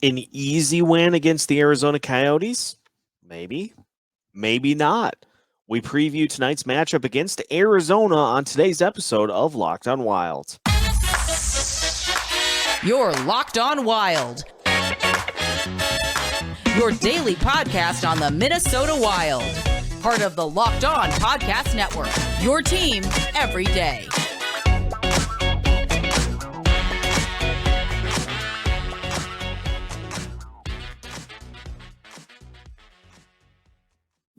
An easy win against the Arizona Coyotes? Maybe, maybe not. We preview tonight's matchup against Arizona on today's episode of Locked on Wild. You're Locked on Wild, your daily podcast on the Minnesota Wild. Part of the Locked On Podcast Network, your team every day.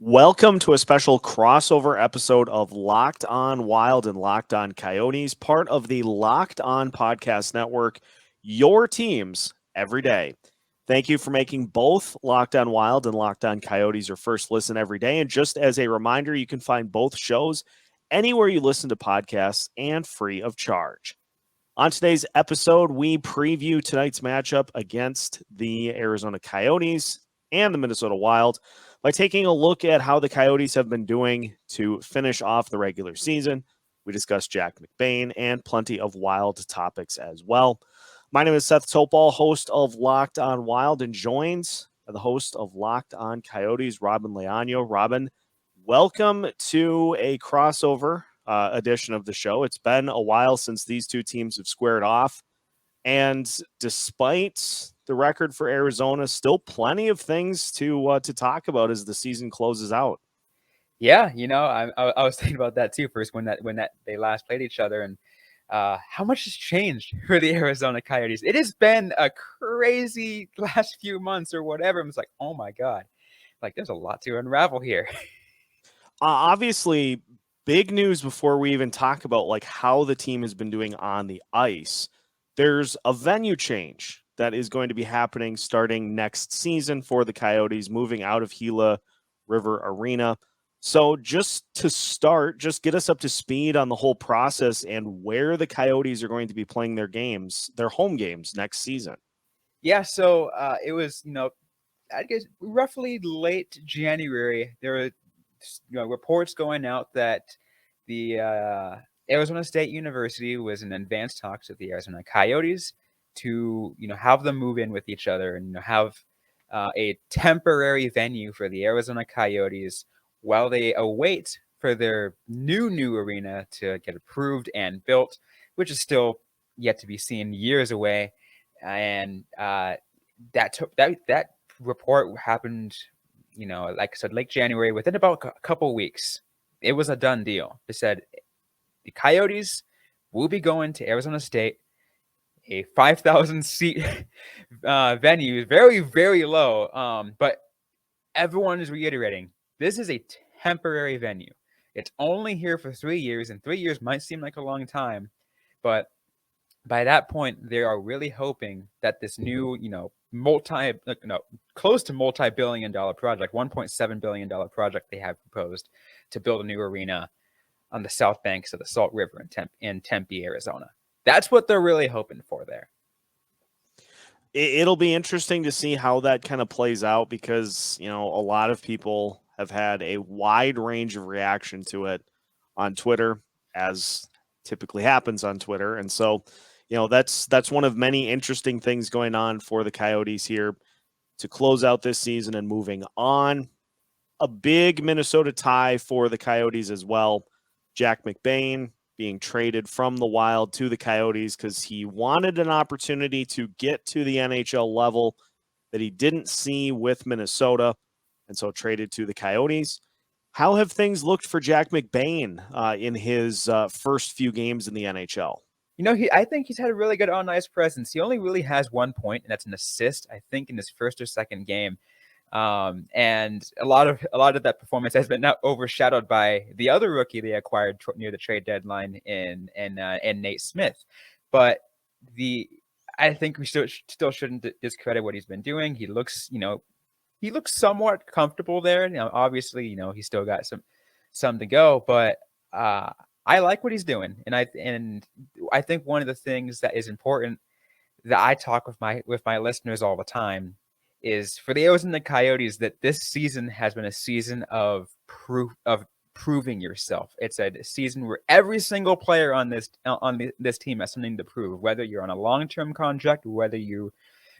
Welcome to a special crossover episode of Locked on Wild and Locked on Coyotes, part of the Locked on Podcast Network, your teams every day. Thank you for making both Locked on Wild and Locked on Coyotes your first listen every day. And just as a reminder, you can find both shows anywhere you listen to podcasts and free of charge. On today's episode, we preview tonight's matchup against the Arizona Coyotes and the Minnesota Wild by taking a look at how the Coyotes have been doing to finish off the regular season. We discuss Jack McBain and plenty of Wild topics as well. My name is Seth Topal, host of Locked on Wild, and joined by the host of Locked on Coyotes, Robyn Leano. Robyn, welcome to a crossover edition of the show. It's been a while since these two teams have squared off, and despite the record for Arizona, still plenty of things to talk about as the season closes out. Yeah, I was thinking about that too first when they last played each other, and how much has changed for the Arizona Coyotes. It has been a crazy last few months or whatever. I'm just like, oh my God, like there's a lot to unravel here. Obviously, big news before we even talk about like how the team has been doing on the ice. There's a venue change that is going to be happening starting next season for the Coyotes, moving out of Gila River Arena. So just to start, just get us up to speed on the whole process and where the Coyotes are going to be playing their games, their home games next season. Yeah, so it was, I guess roughly late January. There were reports going out that the Arizona State University was in advanced talks with the Arizona Coyotes to, have them move in with each other and have a temporary venue for the Arizona Coyotes while they await for their new arena to get approved and built, which is still yet to be seen, years away. And that report happened, like I said, late January. Within about a couple weeks, it was a done deal. They said the Coyotes will be going to Arizona State, a 5,000 seat venue, very, very low. But everyone is reiterating, this is a temporary venue. It's only here for 3 years, and 3 years might seem like a long time, but by that point, they are really hoping that this new, close to multi-billion-dollar project, $1.7 billion project they have proposed to build a new arena on the south banks of the Salt River in Tempe, Arizona. That's what they're really hoping for there. It'll be interesting to see how that kind of plays out because, a lot of people have had a wide range of reaction to it on Twitter, as typically happens on Twitter. And so, that's one of many interesting things going on for the Coyotes here to close out this season and moving on. A big Minnesota tie for the Coyotes as well. Jack McBain being traded from the Wild to the Coyotes because he wanted an opportunity to get to the NHL level that he didn't see with Minnesota, and so traded to the Coyotes. How have things looked for Jack McBain in his first few games in the NHL? I think he's had a really good on-ice presence. He only really has 1 point, and that's an assist, I think, in his first or second game. And a lot of that performance has been now overshadowed by the other rookie they acquired near the trade deadline in Nate Smith. But I think we still shouldn't discredit what he's been doing. He looks somewhat comfortable there. Obviously, he's still got some to go, but I like what he's doing, and I think one of the things that is important that I talk with my listeners all the time is for the Arizona Coyotes that this season has been a season of proving yourself. It's a season where every single player on this team has something to prove, whether you're on a long-term contract, whether you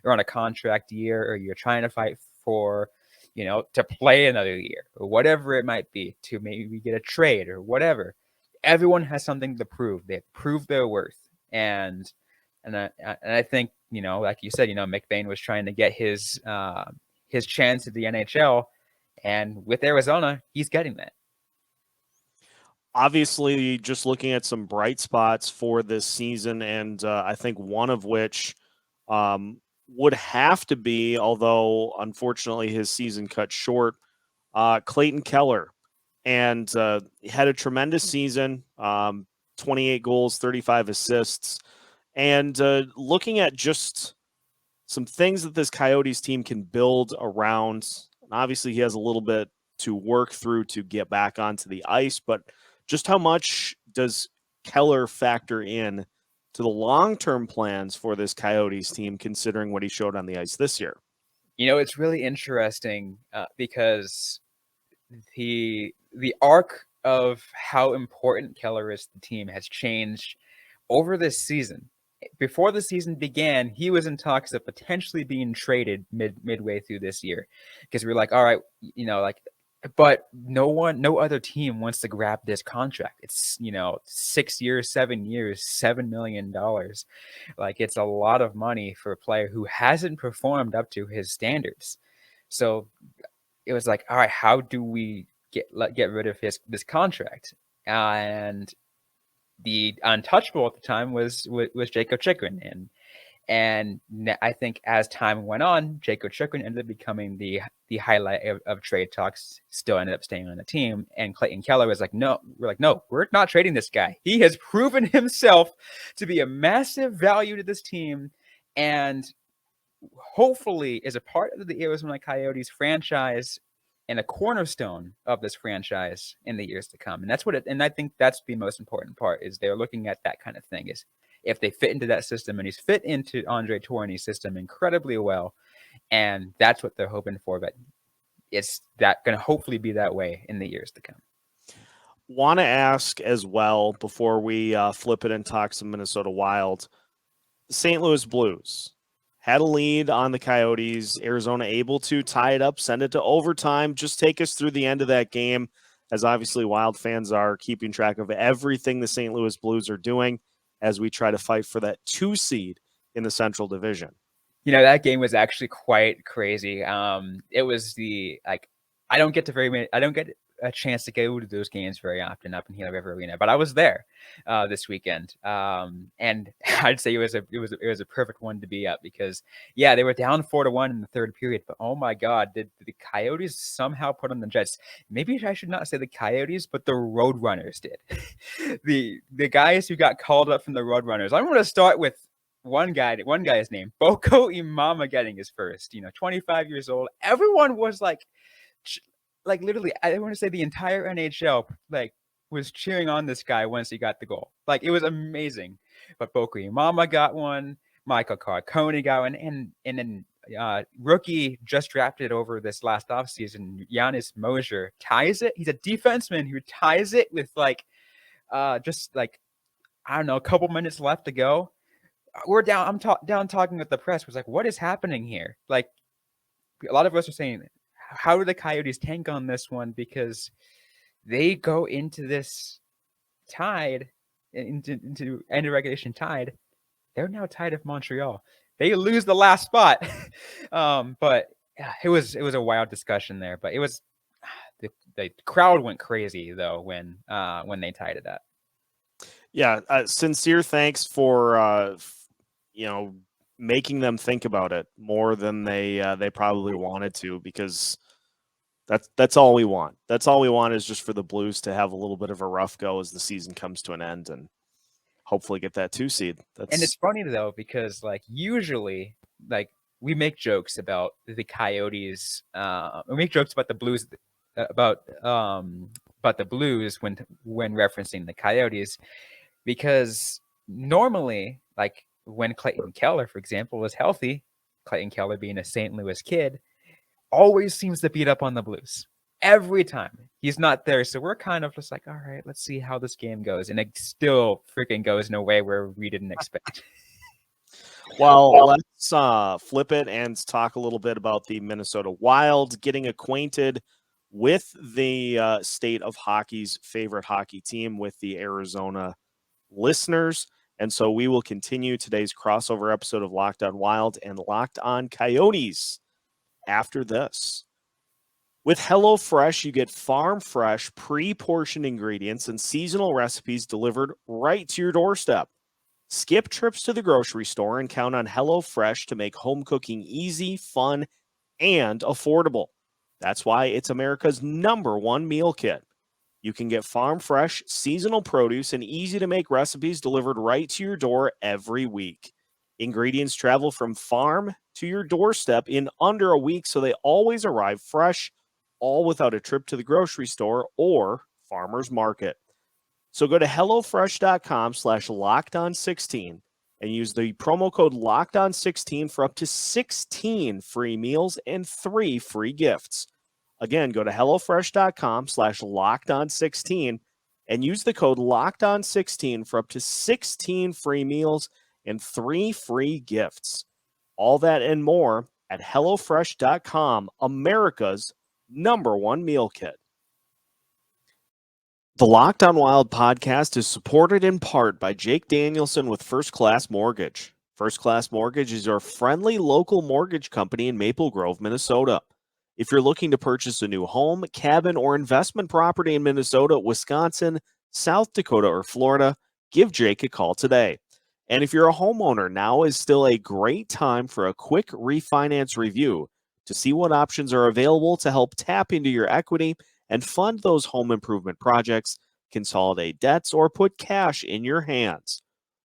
you're on a contract year, or you're trying to fight for, to play another year, or whatever it might be, to maybe get a trade or whatever. Everyone has something to prove. They prove their worth. And I think, like you said, McBain was trying to get his chance at the NHL, and with Arizona, he's getting that. Obviously, just looking at some bright spots for this season, and I think one of which would have to be, although unfortunately his season cut short, Clayton Keller. And he had a tremendous season, 28 goals, 35 assists. And looking at just some things that this Coyotes team can build around, and obviously he has a little bit to work through to get back onto the ice, but just how much does Keller factor in to the long-term plans for this Coyotes team, considering what he showed on the ice this year? It's really interesting because the arc of how important Keller is to the team has changed over this season. Before the season began, he was in talks of potentially being traded midway through this year, because we were like, all right, but no other team wants to grab this contract. It's 6 years, 7 years, $7 million. Like, it's a lot of money for a player who hasn't performed up to his standards. So it was like, all right, how do we get rid of this contract? And the untouchable at the time was Jacob Chychrun, and I think as time went on, Jacob Chychrun ended up becoming the highlight of trade talks. Still ended up staying on the team, and Clayton Keller was like, no, we're not trading this guy. He has proven himself to be a massive value to this team, and hopefully is a part of the Arizona Coyotes franchise and a cornerstone of this franchise in the years to come. And that's and I think that's the most important part, is they're looking at that kind of thing, is if they fit into that system, and he's fit into Andre Tourigny's system incredibly well. And that's what they're hoping for. But it's that going to hopefully be that way in the years to come. Want to ask as well, before we flip it and talk some Minnesota Wild, the St. Louis Blues had a lead on the Coyotes. Arizona able to tie it up, send it to overtime. Just take us through the end of that game, as obviously Wild fans are keeping track of everything the St. Louis Blues are doing as we try to fight for that 2 seed in the Central Division. That game was actually quite crazy. It was I don't get a chance to go to those games very often up in Gila River Arena, but I was there this weekend, and I'd say it was a perfect one to be at, because they were down 4-1 in the third period, but oh my God, did the Coyotes somehow put on the Jets? Maybe I should not say the Coyotes, but the Roadrunners did. the guys who got called up from the Roadrunners. I'm going to start with one guy's name, Boko Imama, getting his first. 25 years old. Everyone was like literally, I want to say the entire NHL was cheering on this guy once he got the goal. It was amazing. But Boko Imama got one, Michael Carcone got one, and then rookie just drafted over this last offseason, Giannis Mosier, ties it. He's a defenseman who ties it with I don't know, a couple minutes left to go. We're down. I'm down talking with the press. Was like, what is happening here? A lot of us are saying, how do the Coyotes tank on this one? Because they go into this tied, into end of regulation tied. They're now tied with Montreal. They lose the last spot. But it was a wild discussion there. But it was the crowd went crazy though when they tied it up. Yeah, sincere thanks for making them think about it more than they probably wanted to, because that's all we want. That's all we want, is just for the Blues to have a little bit of a rough go as the season comes to an end, and hopefully get that 2 seed. And it's funny though, because usually we make jokes about the Coyotes, we make jokes about the Blues, about the Blues when referencing the Coyotes, because normally when Clayton Keller, for example, was healthy, Clayton Keller being a St. Louis kid, always seems to beat up on the Blues every time he's not there. So we're kind of just like, all right, let's see how this game goes. And it still freaking goes in a way where we didn't expect. Well, let's flip it and talk a little bit about the Minnesota Wild, getting acquainted with the state of hockey's favorite hockey team, with the Arizona listeners. And so we will continue today's crossover episode of Locked On Wild and Locked On Coyotes after this. With HelloFresh, you get farm fresh, pre-portioned ingredients and seasonal recipes delivered right to your doorstep. Skip trips to the grocery store and count on HelloFresh to make home cooking easy, fun, and affordable. That's why it's America's #1 meal kit. You can get farm fresh, seasonal produce and easy to make recipes delivered right to your door every week. Ingredients travel from farm to your doorstep in under a week, so they always arrive fresh, all without a trip to the grocery store or farmer's market. So go to HelloFresh.com/LockedOn16 and use the promo code LockedOn16 for up to 16 free meals and 3 free gifts. Again, go to HelloFresh.com/LockedOn16 and use the code LockedOn16 for up to 16 free meals and 3 free gifts. All that and more at HelloFresh.com, America's #1 meal kit. The Locked On Wild podcast is supported in part by Jake Danielson with First Class Mortgage. First Class Mortgage is your friendly local mortgage company in Maple Grove, Minnesota. If you're looking to purchase a new home, cabin, or investment property in Minnesota, Wisconsin, South Dakota, or Florida, give Jake a call today. And if you're a homeowner, now is still a great time for a quick refinance review to see what options are available to help tap into your equity and fund those home improvement projects, consolidate debts, or put cash in your hands.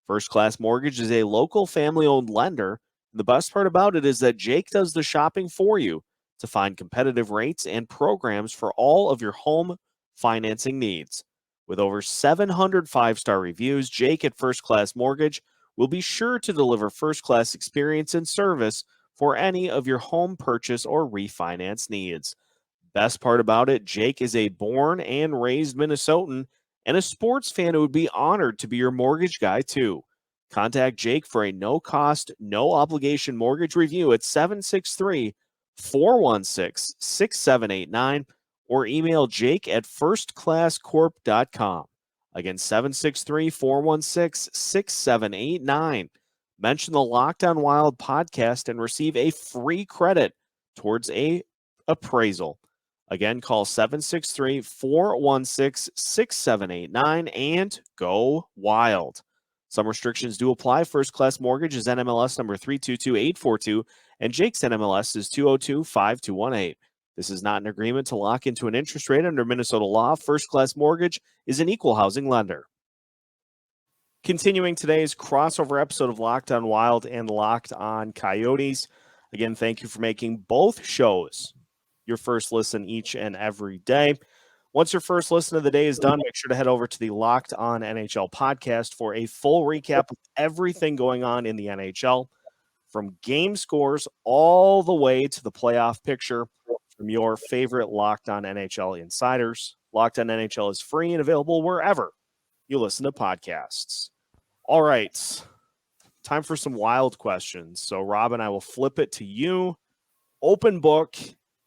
First Class Mortgage is a local family-owned lender. The best part about it is that Jake does the shopping for you to find competitive rates and programs for all of your home financing needs. With over 700 five-star reviews, Jake at First Class Mortgage will be sure to deliver first-class experience and service for any of your home purchase or refinance needs. Best part about it, Jake is a born and raised Minnesotan and a sports fan who would be honored to be your mortgage guy too. Contact Jake for a no-cost, no-obligation mortgage review at 763-416-6789 or email Jake at firstclasscorp.com. Again, 763-416-6789. Mention the Locked On Wild podcast and receive a free credit towards a appraisal. Again, call 763-416-6789 and go wild. Some restrictions do apply. First Class Mortgage is NMLS number 322842, and Jake's NMLS is 2025218. This is not an agreement to lock into an interest rate under Minnesota law. First Class Mortgage is an equal housing lender. Continuing today's crossover episode of Locked On Wild and Locked On Coyotes. Again, thank you for making both shows your first listen each and every day. Once your first listen of the day is done, make sure to head over to the Locked On NHL podcast for a full recap of everything going on in the NHL, from game scores all the way to the playoff picture, from your favorite Locked On NHL insiders. Locked On NHL is free and available wherever you listen to podcasts. All right, time for some wild questions. So, Robyn, I will flip it to you. Open book.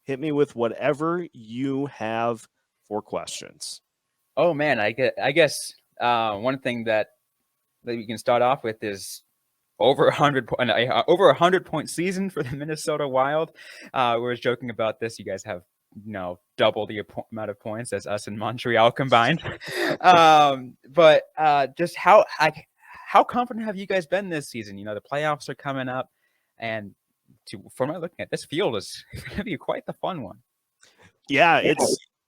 Hit me with whatever you have for questions. Oh man, I guess one thing that we can start off with is over 100 point season for the Minnesota Wild. We were joking about this. You guys have double the amount of points as us in Montreal combined. But just how confident have you guys been this season? The playoffs are coming up, and from my looking at this field is going to be quite the fun one. Yeah,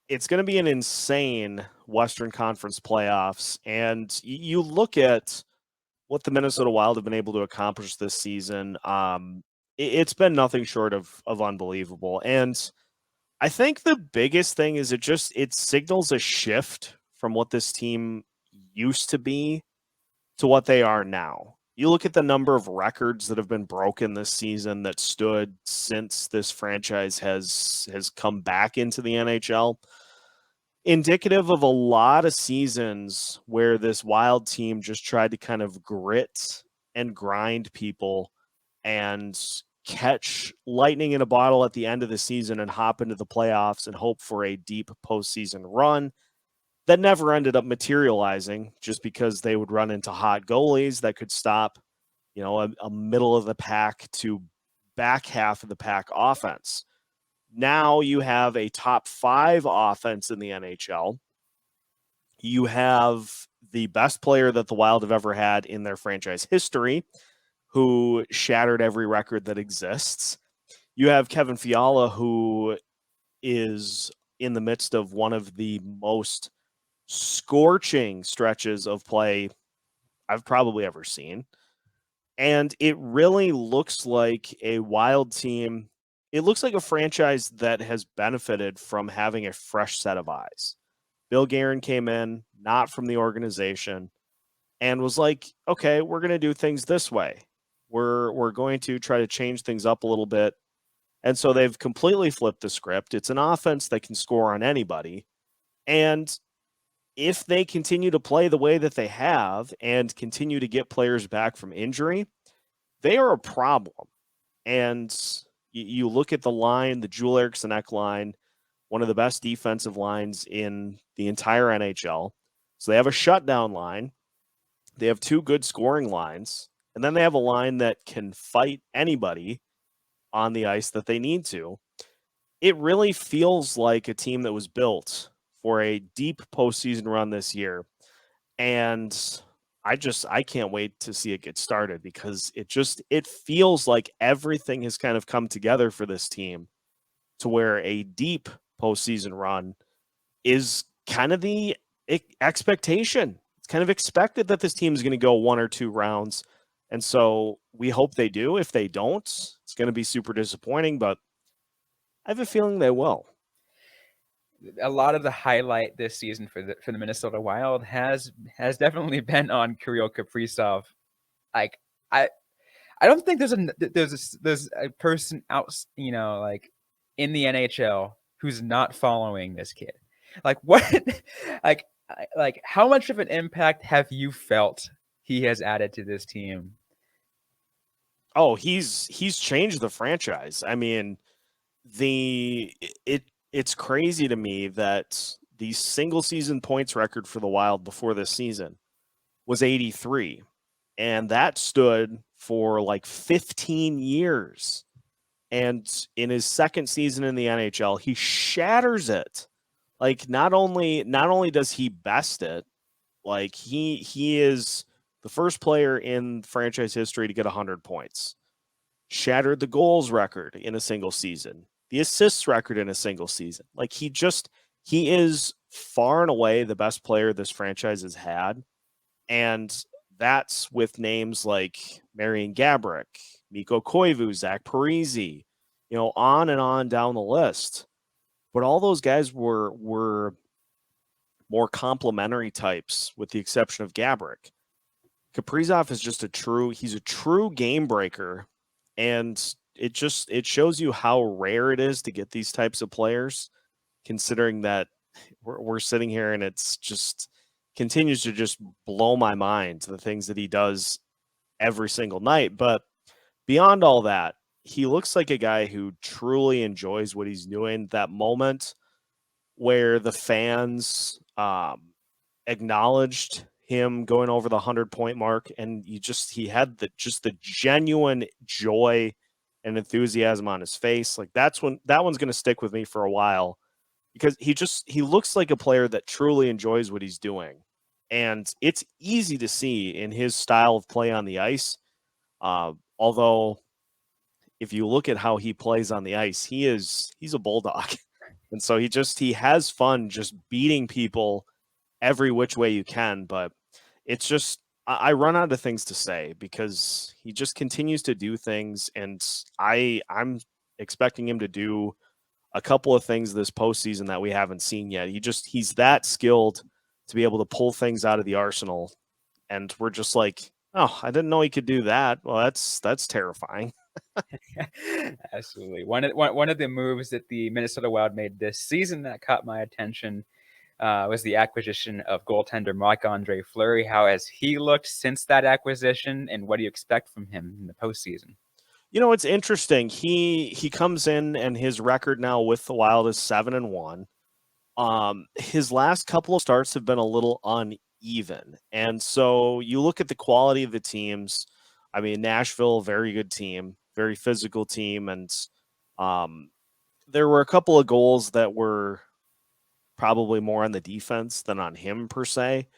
it's going to be an insane Western Conference playoffs, and you look at what the Minnesota Wild have been able to accomplish this season. It's been nothing short of unbelievable, and I think the biggest thing is it signals a shift from what this team used to be to what they are now. You look at the number of records that have been broken this season that stood since this franchise has come back into the NHL. Indicative of a lot of seasons where this Wild team just tried to kind of grit and grind people and catch lightning in a bottle at the end of the season and hop into the playoffs and hope for a deep postseason run that never ended up materializing just because they would run into hot goalies that could stop, a middle of the pack to back half of the pack offense. Now you have a top 5 offense in the NHL. You have the best player that the Wild have ever had in their franchise history, who shattered every record that exists. You have Kevin Fiala, who is in the midst of one of the most scorching stretches of play I've probably ever seen. And it really looks like a Wild team. It looks like a franchise that has benefited from having a fresh set of eyes. Bill Guerin came in, not from the organization, and was like, okay, we're going to do things this way. We're going to try to change things up a little bit. And so they've completely flipped the script. It's an offense that can score on anybody. And if they continue to play the way that they have and continue to get players back from injury, they are a problem. And you look at the line, the Joel Eriksson-Ek line, one of the best defensive lines in the entire NHL. So they have a shutdown line. They have 2 good scoring lines. And then they have a line that can fight anybody on the ice that they need to. It really feels like a team that was built for a deep postseason run this year. And I can't wait to see it get started because it feels like everything has kind of come together for this team to where a deep postseason run is kind of the expectation. It's kind of expected that this team is going to go 1 or 2 rounds. And so we hope they do. If they don't, it's going to be super disappointing, but I have a feeling they will. A lot of the highlight this season for the Minnesota Wild has definitely been on Kirill Kaprizov. Like I don't think there's a person out, like in the NHL who's not following this kid. Like what like how much of an impact have you felt he has added to this team? Oh, he's changed the franchise. I mean, it's crazy to me that the single season points record for the Wild before this season was 83, and that stood for like 15 years. And in his second season in the NHL, he shatters it. Like not only does he best it, like he is the first player in franchise history to get 100 points. Shattered the goals record in a single season, the assists record in a single season. Like he is far and away the best player this franchise has had. And that's with names like Marian Gaborik, Mikko Koivu, Zach Parise, on and on down the list. But all those guys were more complementary types with the exception of Gaborik. Kaprizov is just he's a true game breaker. And it shows you how rare it is to get these types of players, considering that we're sitting here and it's just continues to just blow my mind, the things that he does every single night. But beyond all that, he looks like a guy who truly enjoys what he's doing. That moment where the fans acknowledged him going over the 100-point mark, and he had the genuine joy and enthusiasm on his face. Like that one's going to stick with me for a while because he looks like a player that truly enjoys what he's doing. And it's easy to see in his style of play on the ice. Although if you look at how he plays on the ice, he's a bulldog. And so he has fun just beating people every which way you can. But it's just, I run out of things to say because he just continues to do things. And I'm expecting him to do a couple of things this postseason that we haven't seen yet. He's that skilled to be able to pull things out of the arsenal. And we're just like, oh, I didn't know he could do that. Well, that's terrifying. Absolutely. One of the moves that the Minnesota Wild made this season that caught my attention was the acquisition of goaltender Marc-Andre Fleury. How has he looked since that acquisition, and what do you expect from him in the postseason? It's interesting. He comes in and his record now with the Wild is 7-1. His last couple of starts have been a little uneven. And so you look at the quality of the teams. I mean, Nashville, very good team, very physical team. And there were a couple of goals that were probably more on the defense than on him per se.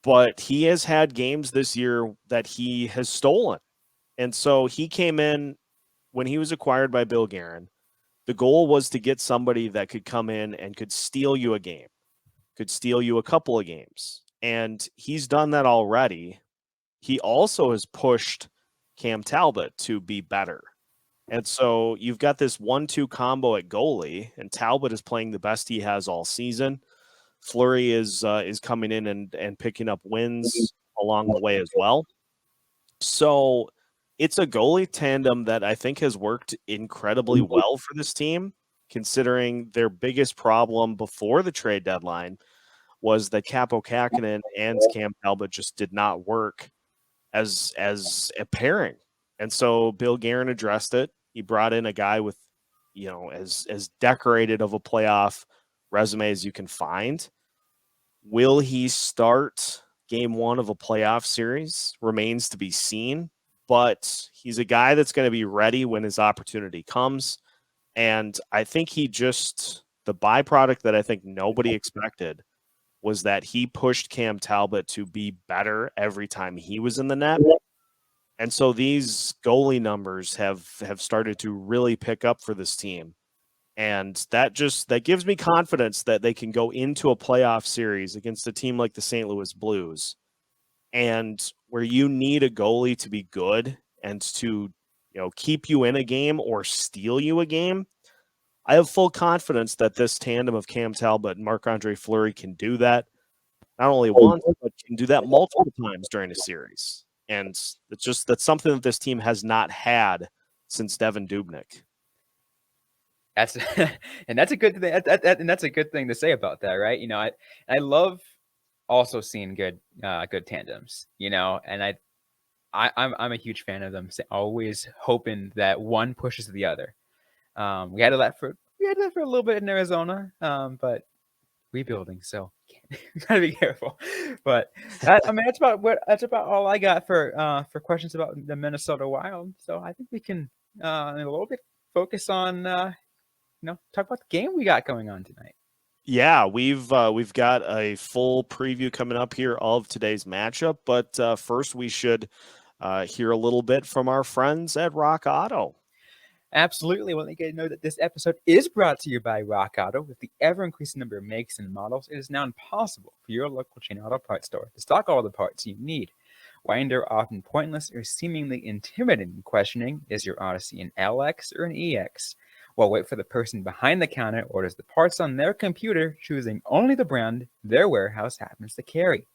But he has had games this year that he has stolen. And so he came in when he was acquired by Bill Guerin. The goal was to get somebody that could come in and could steal you a game, could steal you a couple of games. And he's done that already. He also has pushed Cam Talbot to be better. And so you've got this 1-2 combo at goalie, and Talbot is playing the best he has all season. Fleury is coming in and picking up wins along the way as well. So it's a goalie tandem that I think has worked incredibly well for this team, considering their biggest problem before the trade deadline was that Capo Kakkonen and Cam Talbot just did not work as a pairing. And so Bill Guerin addressed it. He brought in a guy with, as decorated of a playoff resume as you can find. Will he start game one of a playoff series? Remains to be seen. But he's a guy that's going to be ready when his opportunity comes. And I think the byproduct that I think nobody expected was that he pushed Cam Talbot to be better every time he was in the net. And so these goalie numbers have started to really pick up for this team. And that gives me confidence that they can go into a playoff series against a team like the St. Louis Blues, and where you need a goalie to be good and to, keep you in a game or steal you a game. I have full confidence that this tandem of Cam Talbot and Marc-Andre Fleury can do that, not only once, but can do that multiple times during a series. And that's something that this team has not had since Devin Dubnyk. That's a good thing. And that's a good thing to say about that, right? I love also seeing good tandems. And I'm a huge fan of them. Always hoping that one pushes the other. We had that for a little bit in Arizona, but rebuilding, so gotta be careful. But that's about all I got for questions about the Minnesota Wild. So I think we can in a little bit focus on talk about the game we got going on tonight. Yeah, we've got a full preview coming up here of today's matchup, but first we should hear a little bit from our friends at Rock Auto. Absolutely. Well, you guys know that this episode is brought to you by Rock Auto. With the ever-increasing number of makes and models, it is now impossible for your local chain auto parts store to stock all the parts you need. Why they're often pointless or seemingly intimidating questioning, is your Odyssey an LX or an EX? Well, wait for the person behind the counter orders the parts on their computer, choosing only the brand their warehouse happens to carry.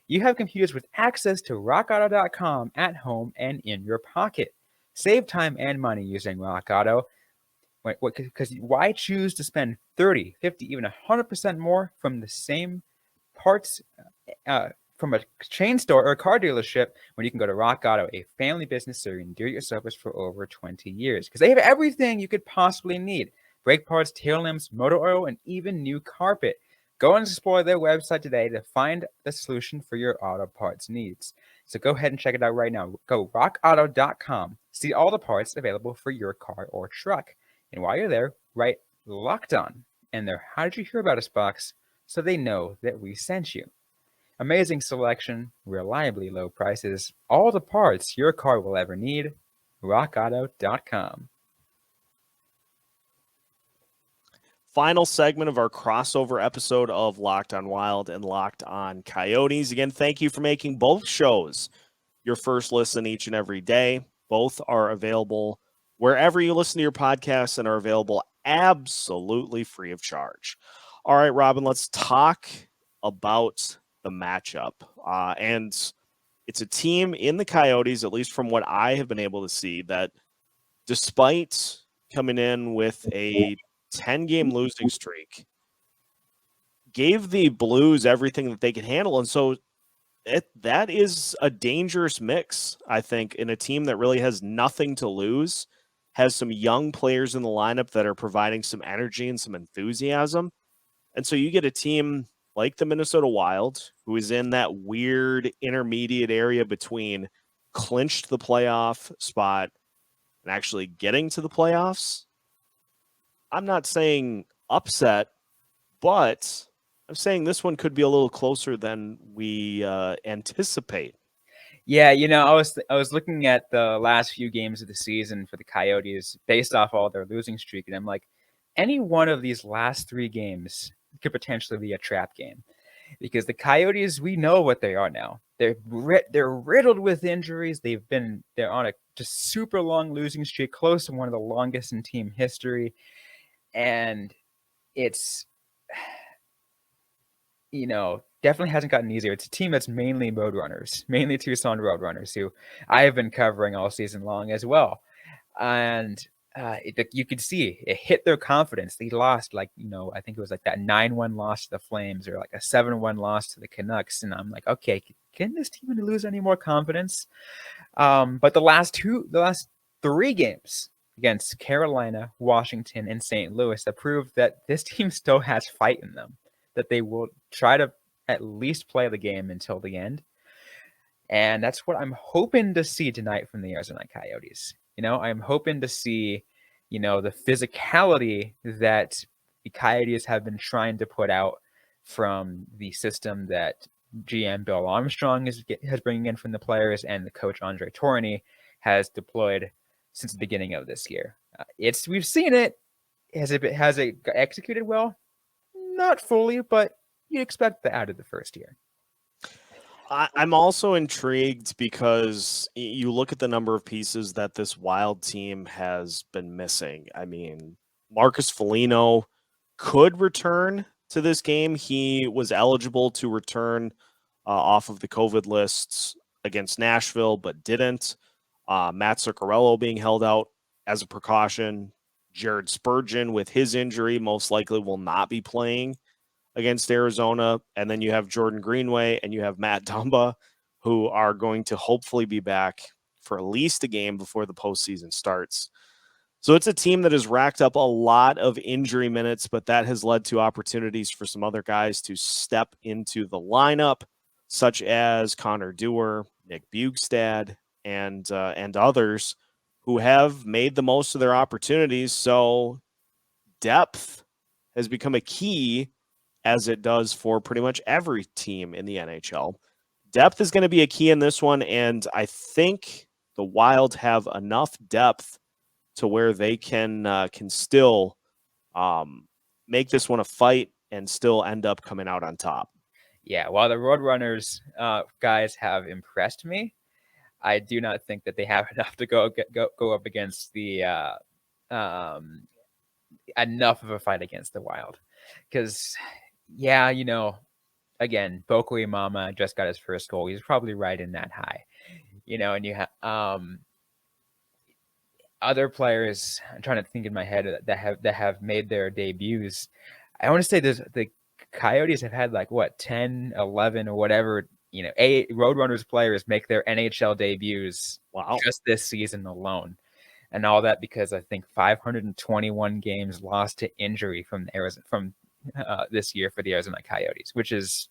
You have computers with access to rockauto.com at home and in your pocket. Save time and money using Rock Auto. Because why choose to spend 30, 50, even 100% more from the same parts from a chain store or a car dealership when you can go to Rock Auto, a family business serving do-it-yourselfers for over 20 years? Because they have everything you could possibly need. Brake parts, tail lamps, motor oil, and even new carpet. Go and explore their website today to find the solution for your auto parts needs. So go ahead and check it out right now. Go rockauto.com. See all the parts available for your car or truck. And while you're there, write Locked On in their How Did You Hear About Us box so they know that we sent you. Amazing selection, reliably low prices, all the parts your car will ever need. rockauto.com. Final segment of our crossover episode of Locked on Wild and Locked on Coyotes. Again, thank you for making both shows your first listen each and every day. Both are available wherever you listen to your podcasts and are available absolutely free of charge. All right, Robyn, let's talk about the matchup. And it's a team in the Coyotes, at least from what I have been able to see, that despite coming in with a 10-game losing streak, gave the Blues everything that they could handle. And so that is a dangerous mix, I think, in a team that really has nothing to lose, has some young players in the lineup that are providing some energy and some enthusiasm. And so you get a team like the Minnesota Wild, who is in that weird intermediate area between clinched the playoff spot and actually getting to the playoffs. I'm not saying upset, but I'm saying this one could be a little closer than we anticipate. Yeah, I was looking at the last few games of the season for the Coyotes based off all their losing streak, and I'm like, any one of these last 3 games could potentially be a trap game because the Coyotes, we know what they are now. They're riddled with injuries. They're on a just super long losing streak, close to one of the longest in team history, and it's definitely hasn't gotten easier. It's a team that's mainly Roadrunners, mainly Tucson Roadrunners, who I have been covering all season long as well. And you could see it hit their confidence. They lost, I think it was like that 9-1 loss to the Flames or like a 7-1 loss to the Canucks. And I'm like, okay, can this team lose any more confidence? But the last 3 games against Carolina, Washington, and St. Louis have proved that this team still has fight in them, that they will try to at least play the game until the end. And that's what I'm hoping to see tonight from the Arizona Coyotes. I'm hoping to see, the physicality that the Coyotes have been trying to put out from the system that GM Bill Armstrong has bringing in from the players and the coach Andre Tourigny has deployed since the beginning of this year. We've seen it. Has it executed well? Not fully, but you expect that out of the first year. I'm also intrigued because you look at the number of pieces that this Wild team has been missing. I mean, Marcus Foligno could return to this game. He was eligible to return off of the COVID lists against Nashville, but didn't. Matt Zuccarello being held out as a precaution. Jared Spurgeon with his injury most likely will not be playing against Arizona. And then you have Jordan Greenway and you have Matt Dumba, who are going to hopefully be back for at least a game before the postseason starts. So it's a team that has racked up a lot of injury minutes, but that has led to opportunities for some other guys to step into the lineup, such as Connor Dewar, Nick Bugstad, and others who have made the most of their opportunities. So depth has become a key, as it does for pretty much every team in the NHL. Depth is going to be a key in this one, and I think the Wild have enough depth to where they can still make this one a fight and still end up coming out on top. Yeah, while the Roadrunners guys have impressed me, I do not think that they have enough to go up against the enough of a fight against the Wild. Because, yeah, again, Bokwe Mama just got his first goal. He's probably right in that high. And you have other players. I'm trying to think in my head that have made their debuts. I want to say the Coyotes have had 10, 11 or whatever, 8 Roadrunners players make their NHL debuts just this season alone. And all that because I think 521 games lost to injury from this year for the Arizona Coyotes, which is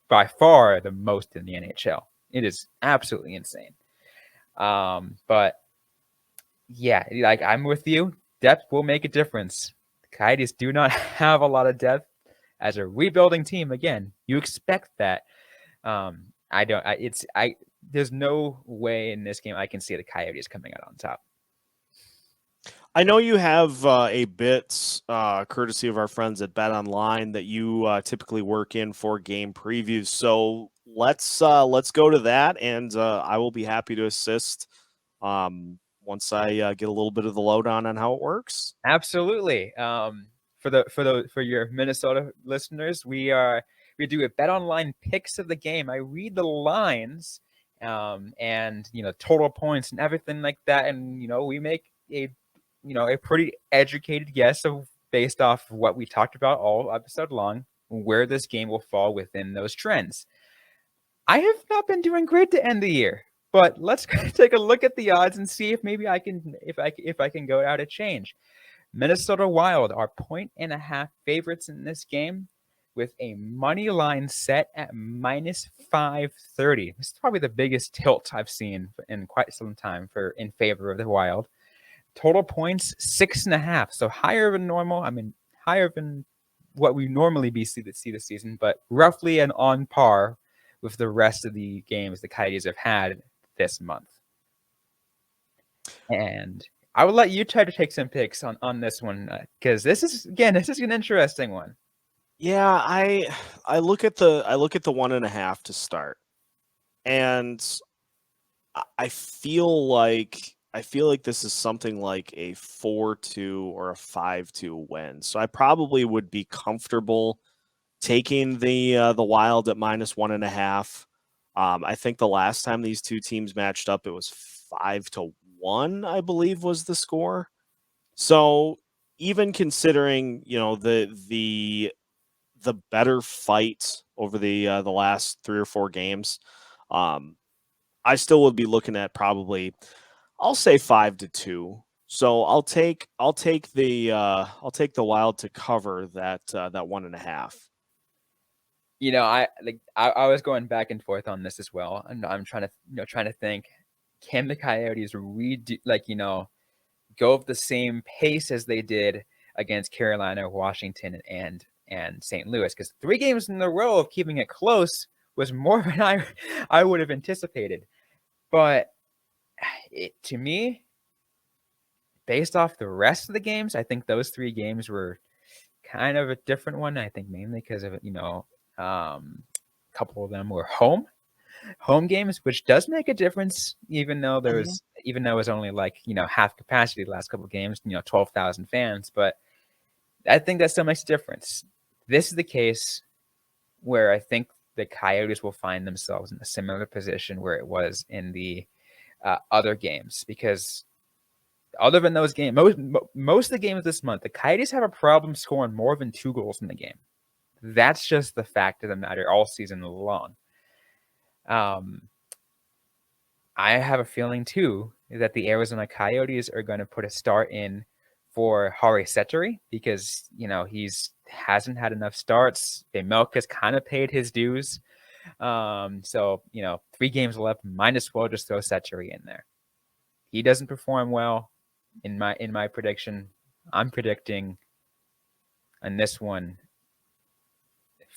by far the most in the NHL. It is absolutely insane. But yeah, I'm with you. Depth will make a difference. The Coyotes do not have a lot of depth as a rebuilding team. Again, you expect that. There's no way in this game I can see the Coyotes coming out on top. I know you have a bit courtesy of our friends at BetOnline that you typically work in for game previews. So let's go to that, and I will be happy to assist once I get a little bit of the lowdown on how it works. Absolutely. For your Minnesota listeners, we do a BetOnline picks of the game. I read the lines, and total points and everything like that, and we make a pretty educated guess based off of what we talked about all episode long, where this game will fall within those trends. I have not been doing great to end the year, but let's take a look at the odds and see if maybe I can go out a change. Minnesota Wild are 1.5 favorites in this game with a money line set at minus 530. This is probably the biggest tilt I've seen in quite some time in favor of the Wild. Total points 6.5, so higher than normal. I mean, higher than what we normally see this season, but roughly and on par with the rest of the games the Coyotes have had this month. And I will let you try to take some picks on this one, because this is an interesting one. Yeah, I look at the 1.5 to start, and I feel like this is something like a 4-2 or a 5-2 win. So I probably would be comfortable taking the Wild at minus 1.5. I think the last time these two teams matched up, it was 5-1, I believe, was the score. So even considering, the better fight over the last 3 or 4 games, I still would be looking at probably, I'll say 5-2. So I'll take the Wild to cover that 1.5. I was going back and forth on this as well, and I'm trying to think, can the Coyotes go at the same pace as they did against Carolina, Washington, and St. Louis? Because 3 games in a row of keeping it close was more than I would have anticipated. But to me, based off the rest of the games, I think those 3 games were kind of a different one. I think mainly because of a couple of them were home games, which does make a difference, even though it was only half capacity the last couple of games, 12,000 fans. But I think that still makes a difference. This is the case where I think the Coyotes will find themselves in a similar position where it was in the other games, because other than those games, most of the games this month, the Coyotes have a problem scoring more than 2 goals in the game. That's just the fact of the matter all season long. I have a feeling too that the Arizona Coyotes are going to put a start in for Harri Seteri, because he's hasn't had enough starts. Milk has kind of paid his dues. So 3 games left, might as well just throw Seteri in there. He doesn't perform well in my prediction. I'm predicting on this one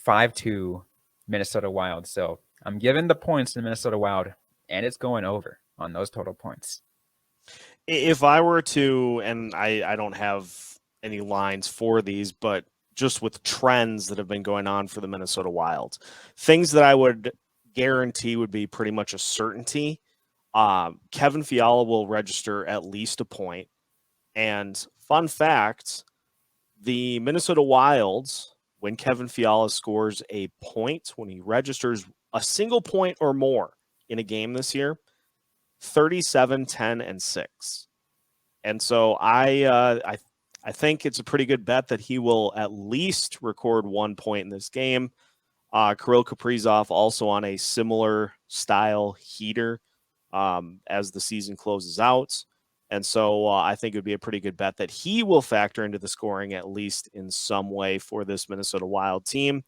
5-2 Minnesota Wild. So I'm giving the points to Minnesota Wild, and it's going over on those total points. If I were to, and I don't have any lines for these, but just with trends that have been going on for the Minnesota Wild, things that I would guarantee would be pretty much a certainty. Kevin Fiala will register at least a point. And fun fact, the Minnesota Wilds, when Kevin Fiala scores a point, when he registers a single point or more in a game this year, 37, 10, and 6. And so I think it's a pretty good bet that he will at least record 1 point in this game. Kirill Kaprizov also on a similar style heater as the season closes out. And so I think it would be a pretty good bet that he will factor into the scoring at least in some way for this Minnesota Wild team.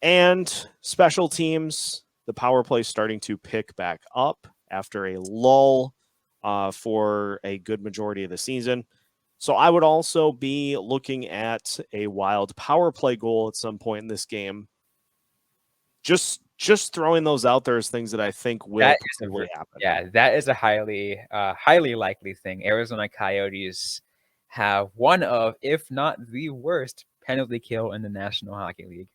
And special teams, the power play starting to pick back up after a lull for a good majority of the season. So I would also be looking at a Wild power play goal at some point in this game. Just throwing those out there as things that I think will happen. Yeah, that is a highly likely thing. Arizona Coyotes have one of, if not the worst, penalty kill in the National Hockey League.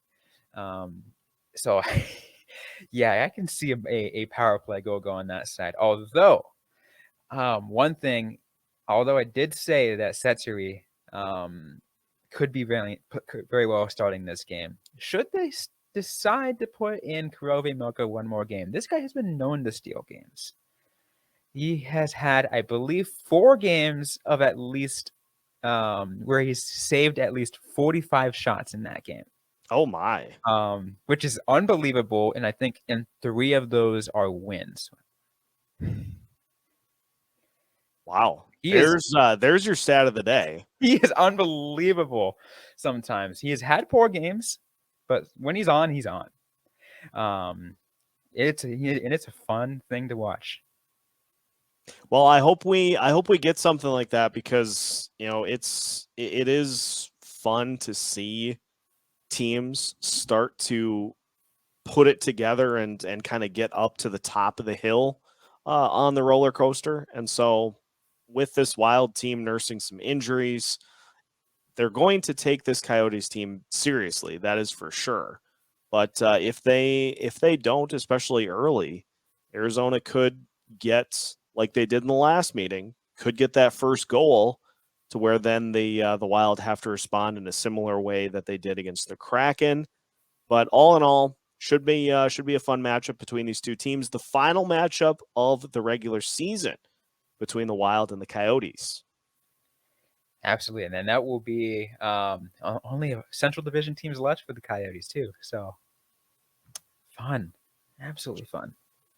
So, yeah, I can see a power play goal go on that side. Although, one thing, although I did say that Seteri could be very well starting this game, should they decide to put in Karove Milka one more game? This guy has been known to steal games. He has had, I believe, 4 games of at least where he's saved at least 45 shots in that game. Oh my. Which is unbelievable. And I think in 3 of those are wins. Wow. He There's your stat of the day. He is unbelievable sometimes. He has had poor games, but when he's on, he's on. It's a fun thing to watch. Well, I hope we get something like that, because it is fun to see teams start to put it together and kind of get up to the top of the hill on the roller coaster. And so with this Wild team nursing some injuries, they're going to take this Coyotes team seriously. That is for sure. But if they don't, especially early, Arizona could get, like they did in the last meeting, could get that first goal, to where then the Wild have to respond in a similar way that they did against the Kraken. But all in all, should be a fun matchup between these two teams. The final matchup of the regular season between the Wild and the Coyotes. Absolutely, and then that will be only Central Division teams left for the Coyotes too. So fun, absolutely fun.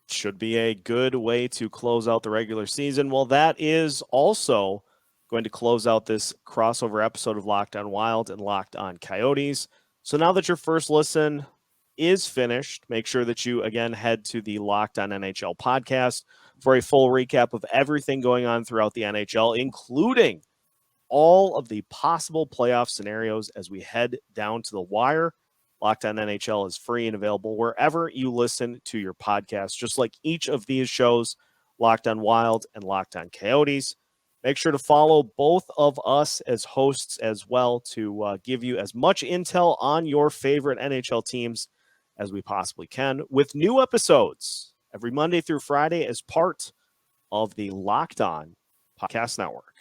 Should be a good way to close out the regular season. Well, that is also going to close out this crossover episode of Locked on Wild and Locked on Coyotes. So now that your first listen is finished, make sure that you again head to the Locked on NHL podcast for a full recap of everything going on throughout the NHL, including all of the possible playoff scenarios as we head down to the wire. Locked on NHL is free and available wherever you listen to your podcast, just like each of these shows, Locked on Wild and Locked on Coyotes. Make sure to follow both of us as hosts as well, to give you as much intel on your favorite NHL teams as we possibly can, with new episodes every Monday through Friday as part of the Locked On Podcast Network.